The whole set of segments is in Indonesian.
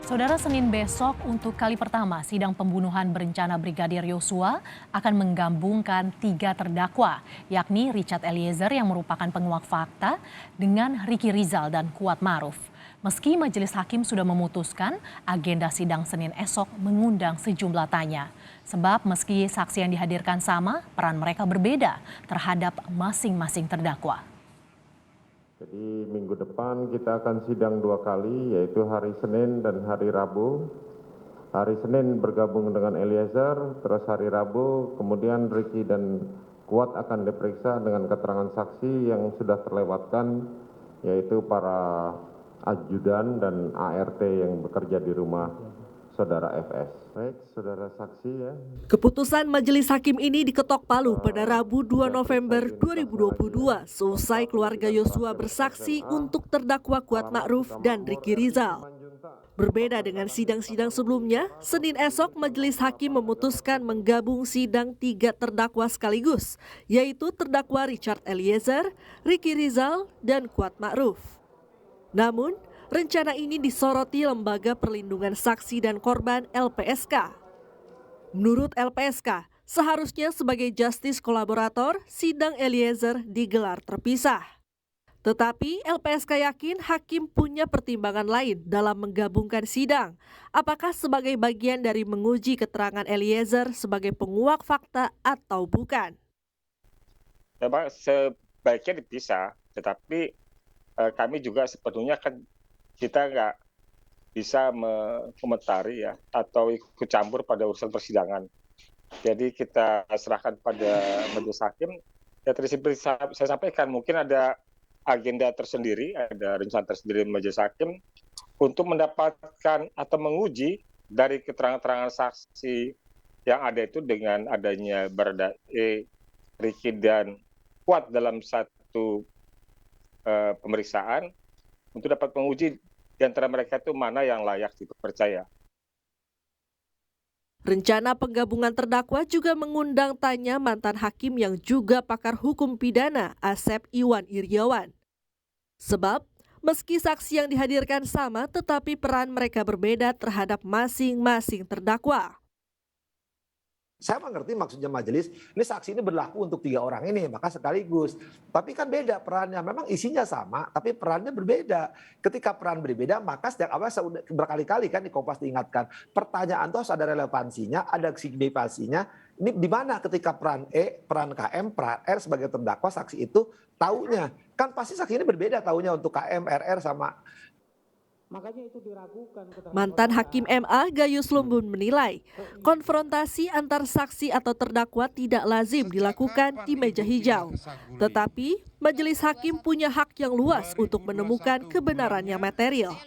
Saudara, Senin besok untuk kali pertama sidang pembunuhan berencana Brigadir Yosua akan menggabungkan 3 terdakwa, yakni Richard Eliezer yang merupakan penguak fakta dengan Ricky Rizal dan Kuat Maruf. Meski majelis hakim sudah memutuskan, agenda sidang Senin esok mengundang sejumlah tanya. Sebab meski saksi yang dihadirkan sama, peran mereka berbeda terhadap masing-masing terdakwa. Jadi minggu depan kita akan sidang 2 kali, yaitu hari Senin dan hari Rabu. Hari Senin bergabung dengan Eliezer, terus hari Rabu kemudian Ricky dan Kuat akan diperiksa dengan keterangan saksi yang sudah terlewatkan, yaitu para ajudan dan ART yang bekerja di rumah saudara FS. Baik, saudara saksi ya. Keputusan majelis hakim ini diketok palu pada Rabu 2 November 2022 seusai keluarga Yosua bersaksi untuk terdakwa Kuat Ma'ruf dan Ricky Rizal. Berbeda dengan sidang-sidang sebelumnya, Senin esok majelis hakim memutuskan menggabung sidang 3 terdakwa sekaligus, yaitu terdakwa Richard Eliezer, Ricky Rizal, dan Kuat Ma'ruf. Namun, rencana ini disoroti Lembaga Perlindungan Saksi dan Korban (LPSK). Menurut LPSK, seharusnya sebagai justice kolaborator, sidang Eliezer digelar terpisah. Tetapi LPSK yakin hakim punya pertimbangan lain dalam menggabungkan sidang. Apakah sebagai bagian dari menguji keterangan Eliezer sebagai penguak fakta atau bukan? Memang sebaiknya dipisah, tetapi kami juga sepenuhnya kan kita nggak bisa mengomentari ya atau ikut campur pada urusan persidangan. Jadi kita serahkan pada majelis hakim. Ya tadi saya sampaikan mungkin ada agenda tersendiri, ada rencana tersendiri majelis hakim untuk mendapatkan atau menguji dari keterangan-keterangan saksi yang ada itu dengan adanya Baradae, Ricky dan Kuat dalam satu pemeriksaan untuk dapat menguji di antara mereka itu mana yang layak dipercaya. Rencana penggabungan terdakwa juga mengundang tanya mantan hakim yang juga pakar hukum pidana, Asep Iwan Iriawan. Sebab, meski saksi yang dihadirkan sama, tetapi peran mereka berbeda terhadap masing-masing terdakwa. Saya mengerti maksudnya majelis, ini saksi ini berlaku untuk 3 orang ini, maka sekaligus. Tapi kan beda perannya, memang isinya sama, tapi perannya berbeda. Ketika peran berbeda, maka sejak awal berkali-kali kan di Kompas diingatkan, pertanyaan itu harus ada relevansinya, ada signifikansinya. Ini di mana ketika peran E, peran KM, peran R sebagai terdakwa, saksi itu taunya. Kan pasti saksi ini berbeda taunya untuk KM, RR sama. Mantan Hakim MA Gayus Lumbun menilai konfrontasi antar saksi atau terdakwa tidak lazim dilakukan di meja hijau. Tetapi majelis hakim punya hak yang luas untuk menemukan kebenaran yang material.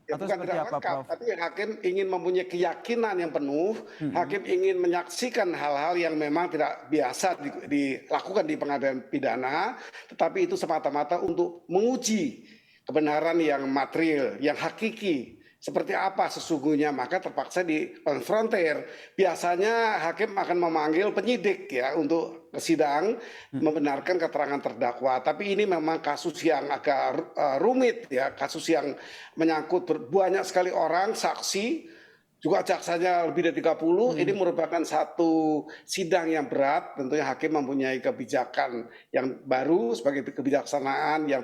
Ya, bukan tidak lengkap, tapi hakim ingin mempunyai keyakinan yang penuh, hakim ingin menyaksikan hal-hal yang memang tidak biasa dilakukan di pengadilan pidana, tetapi itu semata-mata untuk menguji kebenaran yang material, yang hakiki, seperti apa sesungguhnya, maka terpaksa dikonfrontir. Biasanya hakim akan memanggil penyidik ya untuk ke sidang membenarkan keterangan terdakwa. Tapi ini memang kasus yang agak rumit ya, kasus yang menyangkut banyak sekali orang, saksi, juga jaksanya lebih dari 30, ini merupakan satu sidang yang berat, tentunya hakim mempunyai kebijakan yang baru sebagai kebijaksanaan yang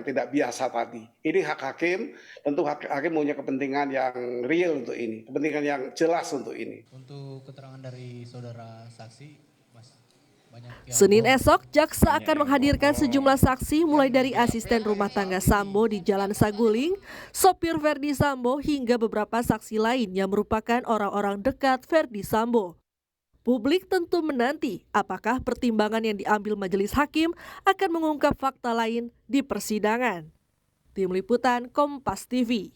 tidak biasa tadi. Ini hak hakim, tentu hakim punya kepentingan yang real untuk ini, kepentingan yang jelas untuk ini. Untuk keterangan dari saudara saksi, Senin esok, jaksa akan menghadirkan sejumlah saksi mulai dari asisten rumah tangga Sambo di Jalan Saguling, sopir Verdi Sambo hingga beberapa saksi lain yang merupakan orang-orang dekat Verdi Sambo. Publik tentu menanti apakah pertimbangan yang diambil majelis hakim akan mengungkap fakta lain di persidangan. Tim Liputan Kompas TV.